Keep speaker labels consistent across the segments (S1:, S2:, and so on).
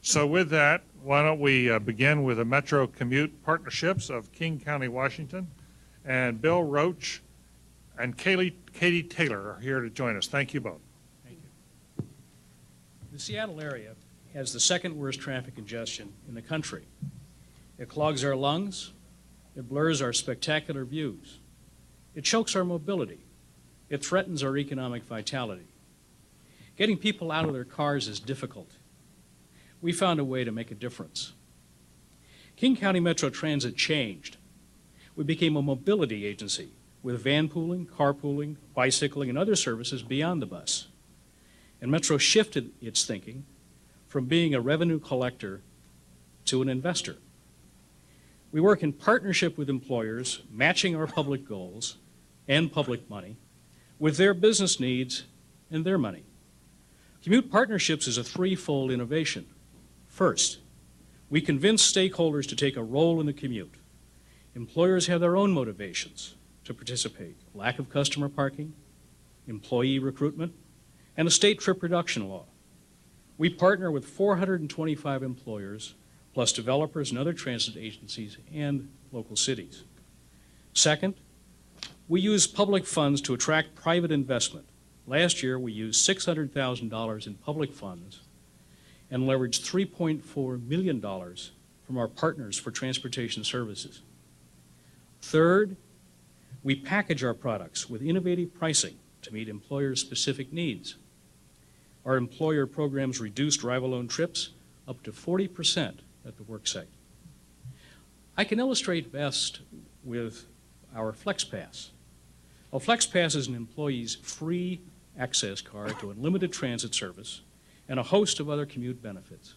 S1: So with that, why don't we begin with the Metro Commute Partnerships of King County, Washington. And Bill Roach and Katie Taylor are here to join us. Thank you both.
S2: Thank you. The Seattle area has the second worst traffic congestion in the country. It clogs our lungs. It blurs our spectacular views. It chokes our mobility. It threatens our economic vitality. Getting people out of their cars is difficult. We found a way to make a difference. King County Metro Transit changed. We became a mobility agency with van pooling, carpooling, bicycling, and other services beyond the bus. And Metro shifted its thinking from being a revenue collector to an investor. We work in partnership with employers, matching our public goals and public money with their business needs and their money. Commute Partnerships is a threefold innovation. First, we convince stakeholders to take a role in the commute. Employers have their own motivations to participate: lack of customer parking, employee recruitment, and a state trip reduction law. We partner with 425 employers, plus developers and other transit agencies and local cities. Second, we use public funds to attract private investment. Last year, we used $600,000 in public funds and leveraged $3.4 million from our partners for transportation services. Third, we package our products with innovative pricing to meet employers' specific needs. Our employer programs reduce drive-alone trips up to 40% at the work site. I can illustrate best with our FlexPass. Well, FlexPass is an employee's free access card to unlimited transit service and a host of other commute benefits,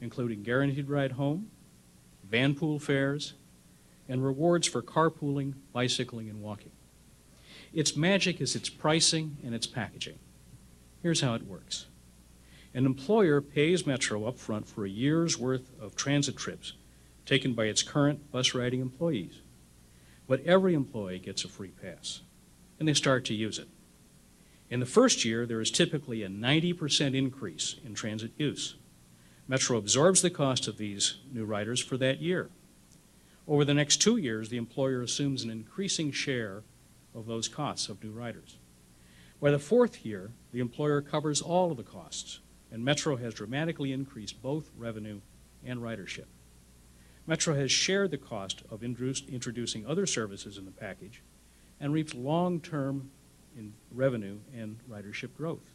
S2: including guaranteed ride home, van pool fares, and rewards for carpooling, bicycling, and walking. Its magic is its pricing and its packaging. Here's how it works. An employer pays Metro up front for a year's worth of transit trips taken by its current bus riding employees. But every employee gets a free pass, and they start to use it. In the first year, there is typically a 90% increase in transit use. Metro absorbs the cost of these new riders for that year. Over the next 2 years, the employer assumes an increasing share of those costs of new riders. By the fourth year, the employer covers all of the costs, and Metro has dramatically increased both revenue and ridership. Metro has shared the cost of introducing other services in the package and reaped long-term revenue and ridership growth.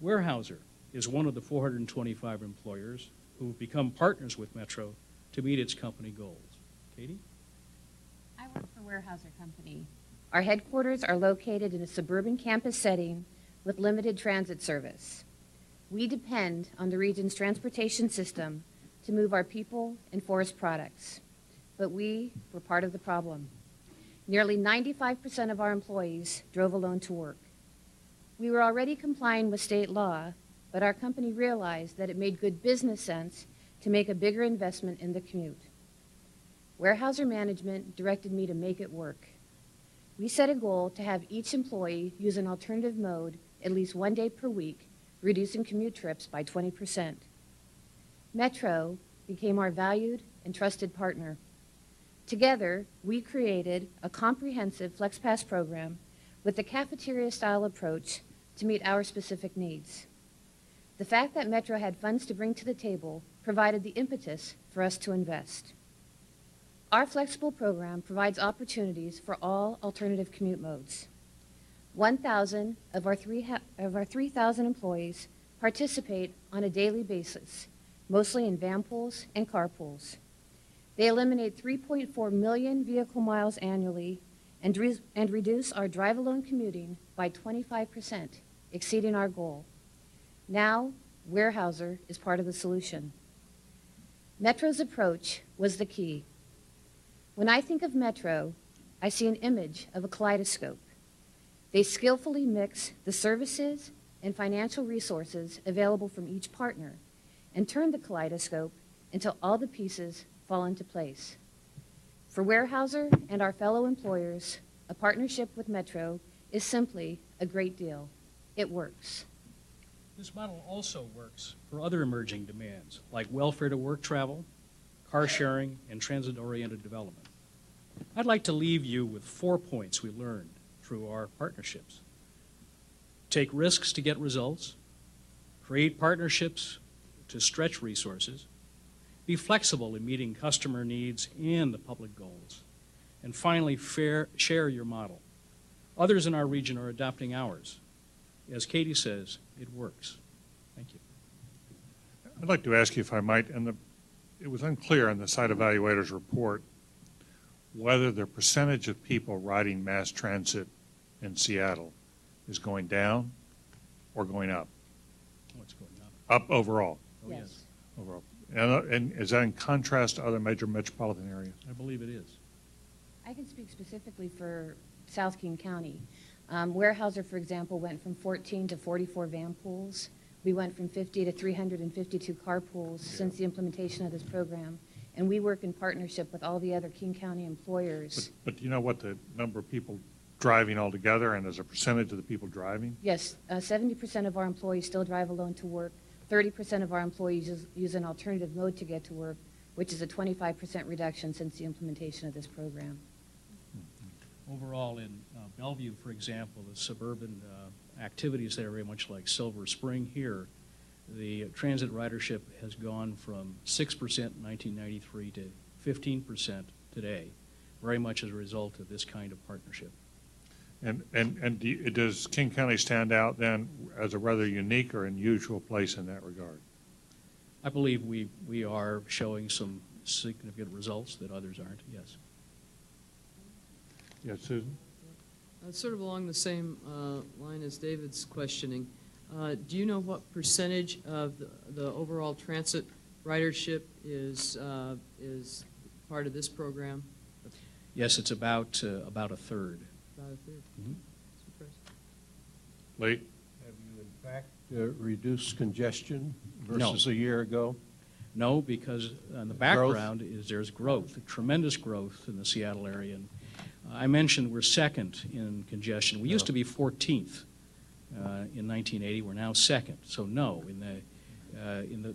S2: Weyerhaeuser is one of the 425 employers who have become partners with Metro to meet its company goals. Katie?
S3: I work for Weyerhaeuser Company. Our headquarters are located in a suburban campus setting with limited transit service. We depend on the region's transportation system to move our people and forest products. But we were part of the problem. Nearly 95% of our employees drove alone to work. We were already complying with state law, but our company realized that it made good business sense to make a bigger investment in the commute. Weyerhaeuser management directed me to make it work. We set a goal to have each employee use an alternative mode at least 1 day per week, reducing commute trips by 20%. Metro became our valued and trusted partner. Together, we created a comprehensive FlexPass program with a cafeteria-style approach to meet our specific needs. The fact that Metro had funds to bring to the table provided the impetus for us to invest. Our flexible program provides opportunities for all alternative commute modes. 1,000 of our 3,000 employees participate on a daily basis, mostly in van pools and carpools. They eliminate 3.4 million vehicle miles annually and reduce our drive-alone commuting by 25%, exceeding our goal. Now, Weyerhaeuser is part of the solution. Metro's approach was the key. When I think of Metro, I see an image of a kaleidoscope. They skillfully mix the services and financial resources available from each partner and turn the kaleidoscope until all the pieces fall into place. For Weyerhaeuser and our fellow employers, a partnership with Metro is simply a great deal. It works.
S2: This model also works for other emerging demands, like welfare-to-work travel, car sharing, and transit-oriented development. I'd like to leave you with 4 points we learned through our partnerships. Take risks to get results, create partnerships to stretch resources, be flexible in meeting customer needs and the public goals, and finally, share your model. Others in our region are adopting ours. As Katie says, it works. Thank you.
S1: I'd like to ask you, if I might, it was unclear in the site evaluator's report whether the percentage of people riding mass transit in Seattle is going down or going up?
S2: Oh, it's going up.
S1: Up overall?
S2: Oh, yes.
S1: Overall. And is that in contrast to other major metropolitan areas?
S2: I believe it is.
S3: I can speak specifically for South King County. Weyerhaeuser, for example, went from 14 to 44 van pools. We went from 50 to 352 car pools since the implementation of this program. And we work in partnership with all the other King County employers.
S1: But do you know what the number of people driving altogether and as a percentage of the people driving?
S3: Yes, 70% of our employees still drive alone to work. 30% of our employees use an alternative mode to get to work, which is a 25% reduction since the implementation of this program.
S2: Overall, in Bellevue, for example, the suburban activities there are very much like Silver Spring here. The transit ridership has gone from 6% in 1993 to 15% today, very much as a result of this kind of partnership.
S1: Does King County stand out then as a rather unique or unusual place in that regard?
S2: I believe we are showing some significant results that others aren't, yes.
S1: Yes, Susan?
S4: Sort of along the same line as David's questioning, do you know what percentage of the overall transit ridership is part of this program?
S2: Yes, it's about a third.
S4: About a third.
S2: Mm-hmm.
S1: Lee?
S5: Have you in fact reduced congestion
S2: No.
S5: versus a year ago?
S2: No, because on the background is there's growth, tremendous growth in the Seattle area. And I mentioned we're second in congestion. We used to be 14th in 1980. We're now second. So no, in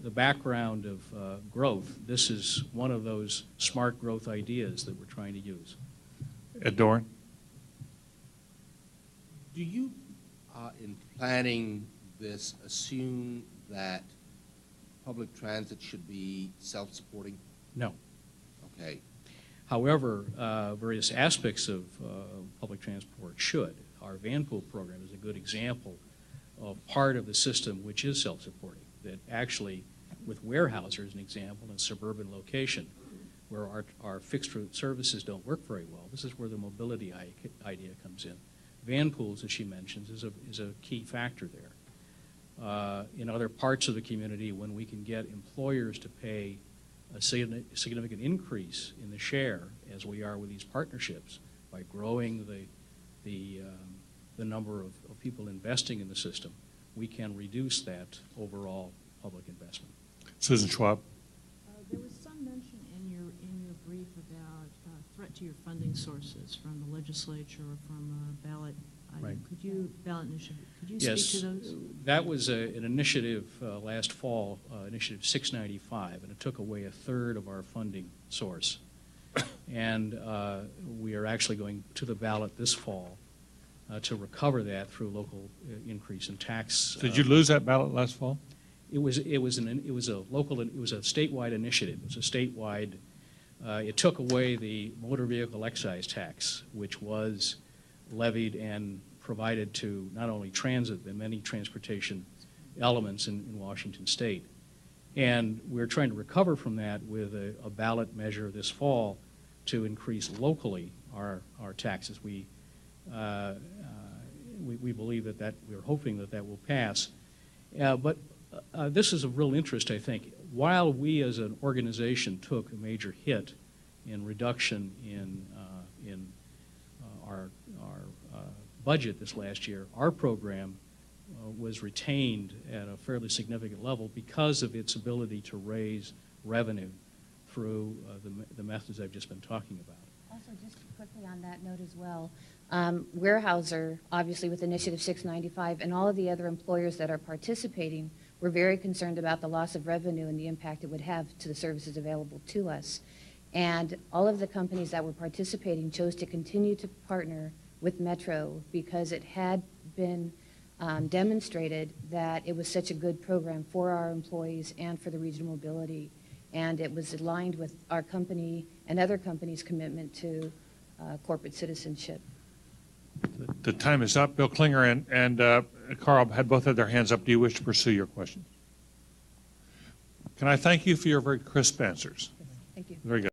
S2: the background of growth, this is one of those smart growth ideas that we're trying to use.
S1: Ed Doran?
S6: Do you, in planning this, assume that public transit should be self-supporting?
S2: No.
S6: Okay.
S2: However, various aspects of public transport should. Our van pool program is a good example of part of the system which is self-supporting, that actually, with Weyerhaeuser as an example, in a suburban location where our fixed route services don't work very well, this is where the mobility idea comes in. Van pools, as she mentions, is a key factor there. In other parts of the community, when we can get employers to pay a significant increase in the share, as we are with these partnerships, by growing the number of people investing in the system, we can reduce that overall public investment.
S1: Susan Schwab?
S7: There was some mention in your brief about threat to your funding sources from the legislature or from a ballot item.
S2: Right.
S7: Ballot initiative, could you
S2: Yes,
S7: speak to those?
S2: that was an initiative last fall, Initiative 695, and it took away a third of our funding source. And we are actually going to the ballot this fall to recover that through local increase in tax.
S1: Did you lose that ballot last fall?
S2: It was a statewide initiative. It was a statewide. It took away the motor vehicle excise tax, which was levied and provided to not only transit, but many transportation elements in Washington State. And we're trying to recover from that with a ballot measure this fall to increase locally our taxes. We believe that we're hoping that will pass. But this is of real interest, I think. While we as an organization took a major hit in reduction in our budget this last year, our program was retained at a fairly significant level because of its ability to raise revenue through the methods I've just been talking about.
S3: Also, just to put quickly on that note as well. Weyerhaeuser, obviously with Initiative 695, and all of the other employers that are participating, were very concerned about the loss of revenue and the impact it would have to the services available to us. And all of the companies that were participating chose to continue to partner with Metro because it had been demonstrated that it was such a good program for our employees and for the regional mobility. And it was aligned with our company and other companies' commitment to corporate citizenship.
S1: The time is up. Bill Klinger and Carl had both had their hands up. Do you wish to pursue your questions? Can I thank you for your very crisp answers?
S3: Thank you.
S1: Very good.